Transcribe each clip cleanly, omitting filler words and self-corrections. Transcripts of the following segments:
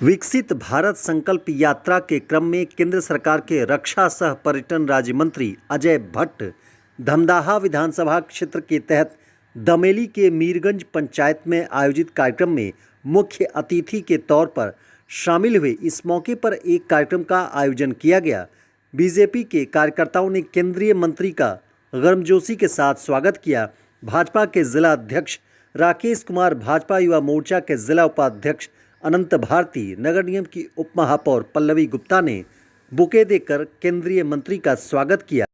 विकसित भारत संकल्प यात्रा के क्रम में केंद्र सरकार के रक्षा सह पर्यटन राज्य मंत्री अजय भट्ट धमदाहा विधानसभा क्षेत्र के तहत दमेली के मीरगंज पंचायत में आयोजित कार्यक्रम में मुख्य अतिथि के तौर पर शामिल हुए। इस मौके पर एक कार्यक्रम का आयोजन किया गया। बीजेपी के कार्यकर्ताओं ने केंद्रीय मंत्री का गर्मजोशी के साथ स्वागत किया। भाजपा के जिला अध्यक्ष राकेश कुमार, भाजपा युवा मोर्चा के जिला उपाध्यक्ष अनंत भारती, नगर निगम की उप महापौर पल्लवी गुप्ता ने बुके देकर केंद्रीय मंत्री का स्वागत किया।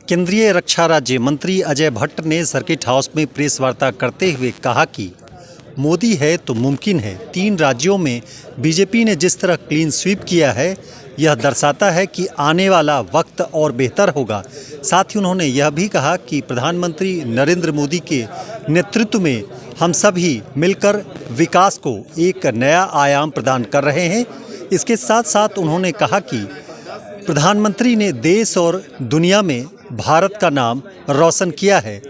केंद्रीय रक्षा राज्य मंत्री अजय भट्ट ने सर्किट हाउस में प्रेस वार्ता करते हुए कहा कि मोदी है तो मुमकिन है। 3 राज्यों में बीजेपी ने जिस तरह क्लीन स्वीप किया है, यह दर्शाता है कि आने वाला वक्त और बेहतर होगा। साथ ही उन्होंने यह भी कहा कि प्रधानमंत्री नरेंद्र मोदी के नेतृत्व में हम सभी मिलकर विकास को एक नया आयाम प्रदान कर रहे हैं। इसके साथ साथ उन्होंने कहा कि प्रधानमंत्री ने देश और दुनिया में भारत का नाम रोशन किया है।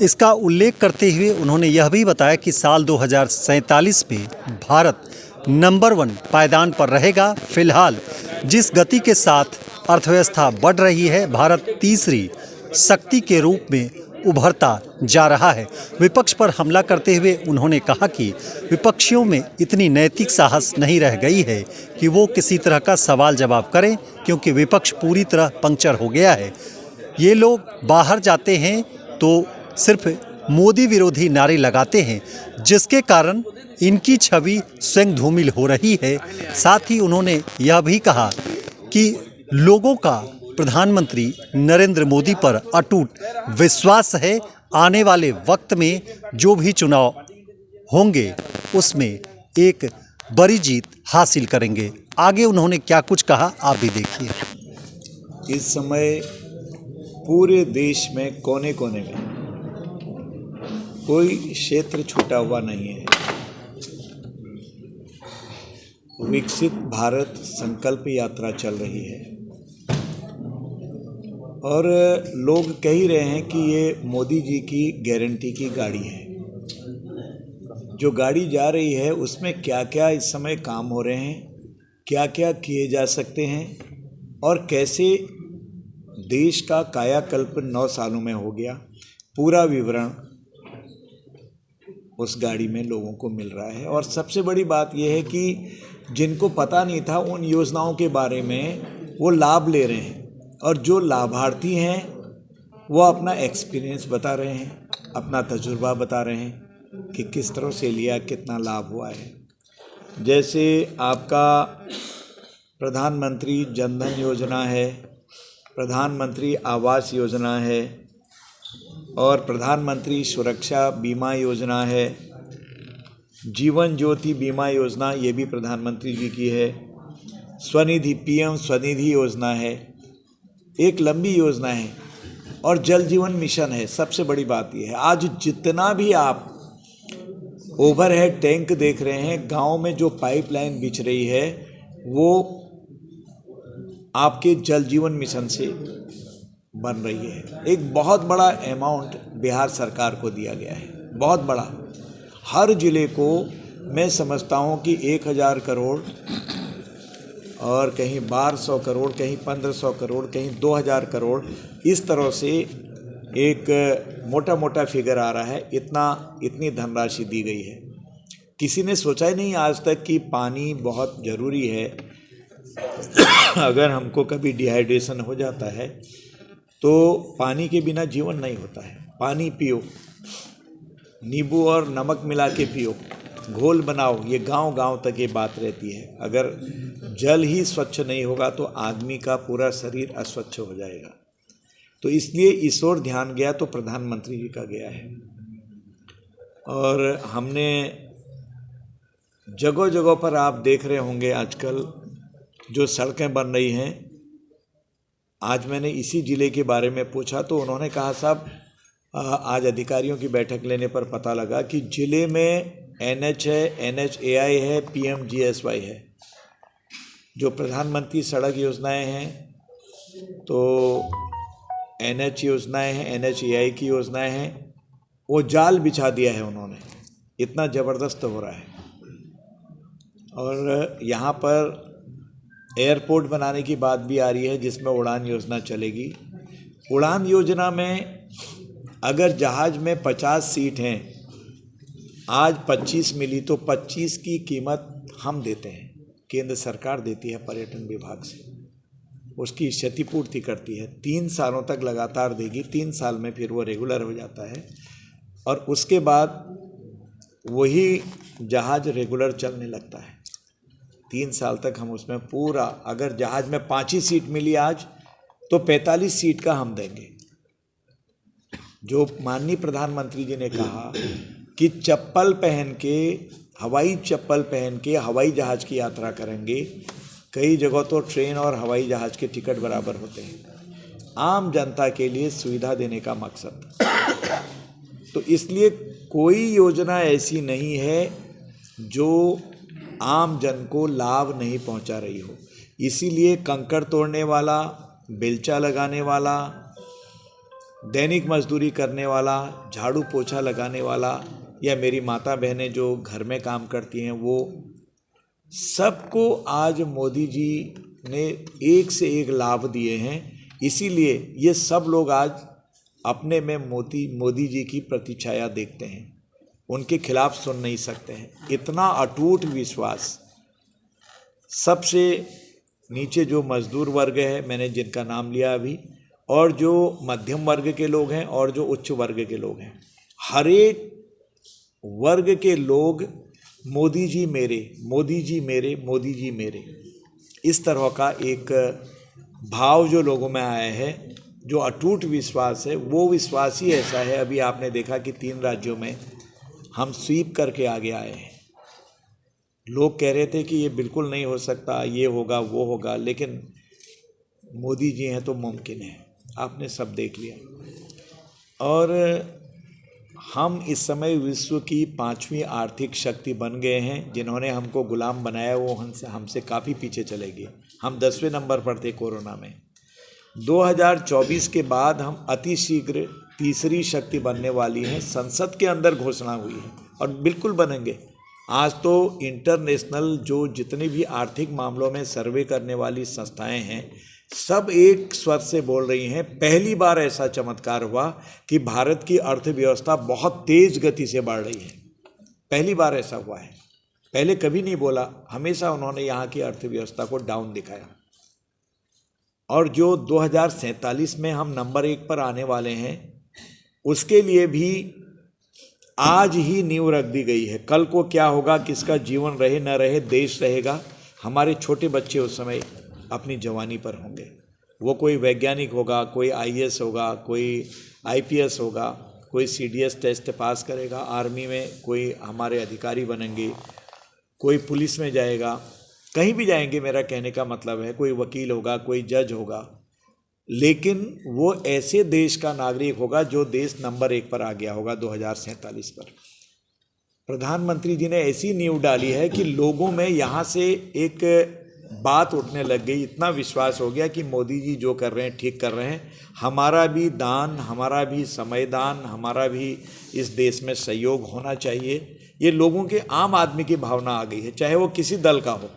इसका उल्लेख करते हुए उन्होंने यह भी बताया कि साल 2047 में भारत नंबर 1 पायदान पर रहेगा। फिलहाल जिस गति के साथ अर्थव्यवस्था बढ़ रही है, भारत तीसरी शक्ति के रूप में उभरता जा रहा है। विपक्ष पर हमला करते हुए उन्होंने कहा कि विपक्षियों में इतनी नैतिक साहस नहीं रह गई है कि वो किसी तरह का सवाल जवाब करें, क्योंकि विपक्ष पूरी तरह पंक्चर हो गया है। ये लोग बाहर जाते हैं तो सिर्फ मोदी विरोधी नारे लगाते हैं, जिसके कारण इनकी छवि स्वयं धूमिल हो रही है। साथ ही उन्होंने यह भी कहा कि लोगों का प्रधानमंत्री नरेंद्र मोदी पर अटूट विश्वास है। आने वाले वक्त में जो भी चुनाव होंगे उसमें एक बड़ी जीत हासिल करेंगे। आगे उन्होंने क्या कुछ कहा, आप भी देखिए। इस समय पूरे देश में कोने कोने में कोई क्षेत्र छूटा हुआ नहीं है। विकसित भारत संकल्प यात्रा चल रही है और लोग कह ही रहे हैं कि ये मोदी जी की गारंटी की गाड़ी है। जो गाड़ी जा रही है उसमें क्या क्या इस समय काम हो रहे हैं, क्या क्या किए जा सकते हैं और कैसे देश का कायाकल्प 9 सालों में हो गया, पूरा विवरण उस गाड़ी में लोगों को मिल रहा है। और सबसे बड़ी बात यह है कि जिनको पता नहीं था उन योजनाओं के बारे में वो लाभ ले रहे हैं, और जो लाभार्थी हैं वो अपना एक्सपीरियंस बता रहे हैं, अपना तजुर्बा बता रहे हैं कि किस तरह से लिया, कितना लाभ हुआ है। जैसे आपका प्रधानमंत्री जनधन योजना है, प्रधानमंत्री आवास योजना है और प्रधानमंत्री सुरक्षा बीमा योजना है, जीवन ज्योति बीमा योजना ये भी प्रधानमंत्री जी की है, स्वनिधि PM स्वनिधि योजना है, एक लंबी योजना है, और जल जीवन मिशन है। सबसे बड़ी बात यह है, आज जितना भी आप ओवरहेड टैंक देख रहे हैं, गांव में जो पाइपलाइन बिछ रही है, वो आपके जल जीवन मिशन से बन रही है। एक बहुत बड़ा अमाउंट बिहार सरकार को दिया गया है, बहुत बड़ा। हर ज़िले को मैं समझता हूँ कि 1000 करोड़ और कहीं 1200 करोड़, कहीं 1500 करोड़, कहीं 2000 करोड़, इस तरह से एक मोटा मोटा फिगर आ रहा है। इतनी धनराशि दी गई है। किसी ने सोचा ही नहीं आज तक कि पानी बहुत ज़रूरी है। अगर हमको कभी डिहाइड्रेशन हो जाता है तो पानी के बिना जीवन नहीं होता है। पानी पियो, नींबू और नमक मिला के पियो, घोल बनाओ, ये गांव-गांव तक ये बात रहती है। अगर जल ही स्वच्छ नहीं होगा तो आदमी का पूरा शरीर अस्वच्छ हो जाएगा। तो इसलिए इस ओर ध्यान गया तो प्रधानमंत्री जी का गया है। और हमने जगह जगह पर आप देख रहे होंगे आजकल जो सड़कें बन रही हैं। आज मैंने इसी ज़िले के बारे में पूछा तो उन्होंने कहा, साहब आज अधिकारियों की बैठक लेने पर पता लगा कि ज़िले में NH है, NHAI है, PMGSY है। जो प्रधानमंत्री सड़क योजनाएं हैं तो NH योजनाएं हैं, NHAI की योजनाएं हैं, वो जाल बिछा दिया है उन्होंने। इतना ज़बरदस्त हो रहा है। और यहाँ पर एयरपोर्ट बनाने की बात भी आ रही है जिसमें उड़ान योजना चलेगी। उड़ान योजना में अगर जहाज़ में 50 सीट हैं, आज 25 मिली तो 25 की कीमत हम देते हैं, केंद्र सरकार देती है पर्यटन विभाग से, उसकी क्षतिपूर्ति करती है। 3 सालों तक लगातार देगी, 3 साल में फिर वो रेगुलर हो जाता है और उसके बाद वही जहाज़ रेगुलर चलने लगता है। 3 साल तक हम उसमें पूरा, अगर जहाज़ में 5 ही सीट मिली आज तो 45 सीट का हम देंगे। जो माननीय प्रधानमंत्री जी ने कहा कि चप्पल पहन के, हवाई चप्पल पहन के हवाई जहाज़ की यात्रा करेंगे, कई जगह तो ट्रेन और हवाई जहाज़ के टिकट बराबर होते हैं, आम जनता के लिए सुविधा देने का मकसद। तो इसलिए कोई योजना ऐसी नहीं है जो आम जन को लाभ नहीं पहुंचा रही हो। इसीलिए कंकड़ तोड़ने वाला, बेलचा लगाने वाला, दैनिक मजदूरी करने वाला, झाड़ू पोछा लगाने वाला, या मेरी माता बहनें जो घर में काम करती हैं, वो सबको आज मोदी जी ने एक से एक लाभ दिए हैं। इसीलिए ये सब लोग आज अपने में मोदी जी की प्रतिछाया देखते हैं, उनके खिलाफ सुन नहीं सकते हैं। इतना अटूट विश्वास। सबसे नीचे जो मजदूर वर्ग है, मैंने जिनका नाम लिया अभी, और जो मध्यम वर्ग के लोग हैं और जो उच्च वर्ग के लोग हैं, हर एक वर्ग के लोग मोदी जी मेरे, मोदी जी मेरे, मोदी जी मेरे, इस तरह का एक भाव जो लोगों में आया है, जो अटूट विश्वास है, वो विश्वास ही ऐसा है। अभी आपने देखा कि 3 राज्यों में हम स्वीप करके आगे आए हैं। लोग कह रहे थे कि ये बिल्कुल नहीं हो सकता, ये होगा वो होगा, लेकिन मोदी जी हैं तो मुमकिन है। आपने सब देख लिया। और हम इस समय विश्व की 5वीं आर्थिक शक्ति बन गए हैं। जिन्होंने हमको गुलाम बनाया वो हमसे काफ़ी पीछे चले गए। हम 10वें नंबर पर थे कोरोना में। 2024 के बाद हम अति शीघ्र तीसरी शक्ति बनने वाली हैं। संसद के अंदर घोषणा हुई है और बिल्कुल बनेंगे। आज तो इंटरनेशनल जो जितनी भी आर्थिक मामलों में सर्वे करने वाली संस्थाएं हैं, सब एक स्वर से बोल रही हैं, पहली बार ऐसा चमत्कार हुआ कि भारत की अर्थव्यवस्था बहुत तेज गति से बढ़ रही है। पहली बार ऐसा हुआ है। पहले कभी नहीं बोला, हमेशा उन्होंने यहाँ की अर्थव्यवस्था को डाउन दिखाया। और जो 2047 में हम नंबर 1 पर आने वाले हैं, उसके लिए भी आज ही नींव रख दी गई है। कल को क्या होगा, किसका जीवन रहे न रहे, देश रहेगा। हमारे छोटे बच्चे उस समय अपनी जवानी पर होंगे। वो कोई वैज्ञानिक होगा, कोई आईएएस होगा, कोई आईपीएस होगा, कोई सीडीएस टेस्ट पास करेगा, आर्मी में कोई हमारे अधिकारी बनेंगे, कोई पुलिस में जाएगा, कहीं भी जाएंगे। मेरा कहने का मतलब है कोई वकील होगा, कोई जज होगा, लेकिन वो ऐसे देश का नागरिक होगा जो देश नंबर 1 पर आ गया होगा 2047 पर। प्रधानमंत्री जी ने ऐसी नींव डाली है कि लोगों में यहाँ से एक बात उठने लग गई, इतना विश्वास हो गया कि मोदी जी जो कर रहे हैं ठीक कर रहे हैं। हमारा भी दान, हमारा भी समय दान, हमारा भी इस देश में सहयोग होना चाहिए। ये लोगों के, आम आदमी की भावना आ गई है, चाहे वो किसी दल का हो।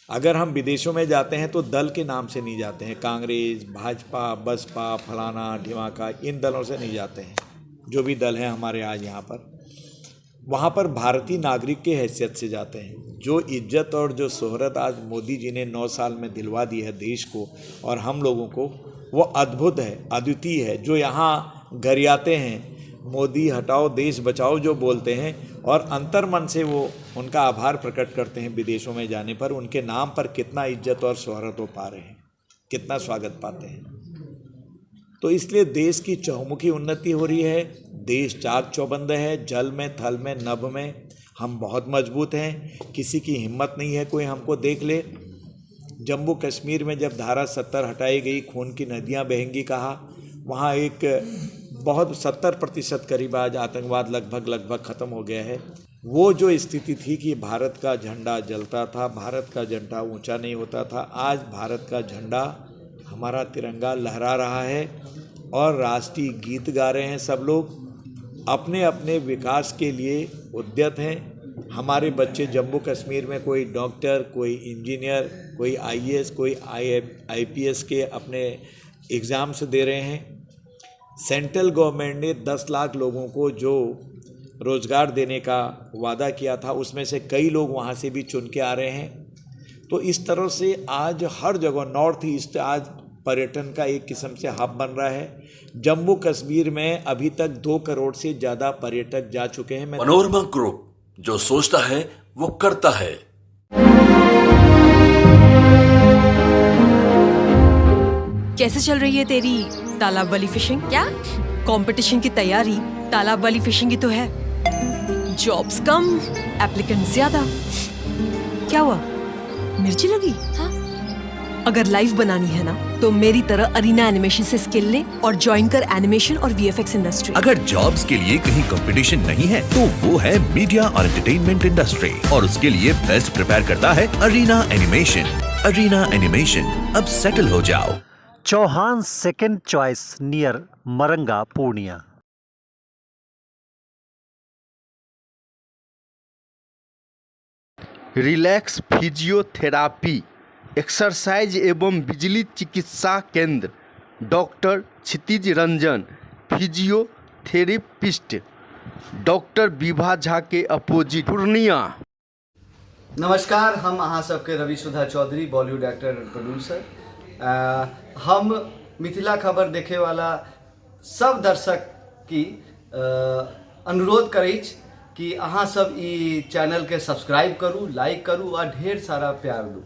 अगर हम विदेशों में जाते हैं तो दल के नाम से नहीं जाते हैं, कांग्रेस, भाजपा, बसपा, फलाना ढिमाका, इन दलों से नहीं जाते हैं। जो भी दल हैं हमारे आज यहाँ पर, वहाँ पर भारतीय नागरिक के हैसियत से जाते हैं। जो इज्जत और जो शोहरत आज मोदी जी ने 9 साल में दिलवा दी है देश को और हम लोगों को, वो अद्भुत है, अद्वितीय है। जो यहाँ गरियाते हैं, मोदी हटाओ देश बचाओ जो बोलते हैं, और अंतर्मन से वो उनका आभार प्रकट करते हैं विदेशों में जाने पर, उनके नाम पर कितना इज्जत और शोहरत वो पा रहे हैं, कितना स्वागत पाते हैं। तो इसलिए देश की चहुमुखी उन्नति हो रही है। देश चाक चौबंद है, जल में, थल में, नभ में हम बहुत मजबूत हैं। किसी की हिम्मत नहीं है कोई हमको देख ले। जम्मू कश्मीर में जब धारा 70 हटाई गई, खून की नदियां बहेंगी कहा, वहाँ एक बहुत 70% करीब आज आतंकवाद लगभग ख़त्म हो गया है। वो जो स्थिति थी कि भारत का झंडा जलता था, भारत का झंडा ऊंचा नहीं होता था, आज भारत का झंडा, हमारा तिरंगा लहरा रहा है और राष्ट्रीय गीत गा रहे हैं। सब लोग अपने अपने विकास के लिए उद्यत हैं। हमारे बच्चे जम्मू कश्मीर में कोई डॉक्टर, कोई इंजीनियर, कोई आईएएस, कोई आईपीएस के अपने एग्ज़ाम्स दे रहे हैं। सेंट्रल गवर्नमेंट ने 10 लाख लोगों को जो रोज़गार देने का वादा किया था, उसमें से कई लोग वहाँ से भी चुन के आ रहे हैं। तो इस तरह से आज हर जगह नॉर्थ ईस्ट आज पर्यटन का एक किस्म से हब बन रहा है। जम्मू कश्मीर में अभी तक 2 करोड़ से ज़्यादा पर्यटक जा चुके हैं। मनोरमा ग्रुप, जो सोचता है वो करता है। कैसे चल रही है तेरी तालाब वाली फिशिंग? क्या कंपटीशन की तैयारी तालाब वाली फिशिंग की तो है। जॉब्स कम, एप्लीकेंट ज्यादा। क्या हुआ, मिर्ची लगी? हाँ? अगर लाइव बनानी है ना तो मेरी तरह अरीना एनिमेशन से स्किल ले और ज्वाइन कर एनिमेशन और वीएफएक्स इंडस्ट्री। अगर जॉब्स के लिए कहीं कंपटीशन नहीं है तो वो है मीडिया और एंटरटेनमेंट इंडस्ट्री, और उसके लिए बेस्ट प्रिपेयर करता है अरीना एनिमेशन। अरीना एनिमेशन, अब सेटल हो जाओ। Chauhan second choice near Maranga, Purnia. Relax physiotherapy, exercise एवं बिजली चिकित्सा केंद्र, doctor Kshitij Ranjan, physiotherapist, doctor Vibha Jha के अपोजिट, पूर्णिया। नमस्कार, हम अहाँ सबके Ravi Sudha Chaudhary, Bollywood actor and producer. हम मिथिला खबर देखे वाला सब दर्शक की अनुरोध करै छी कि अहाँ सब ई चैनल के सब्सक्राइब करू, लाइक करू और ढेर सारा प्यार दू।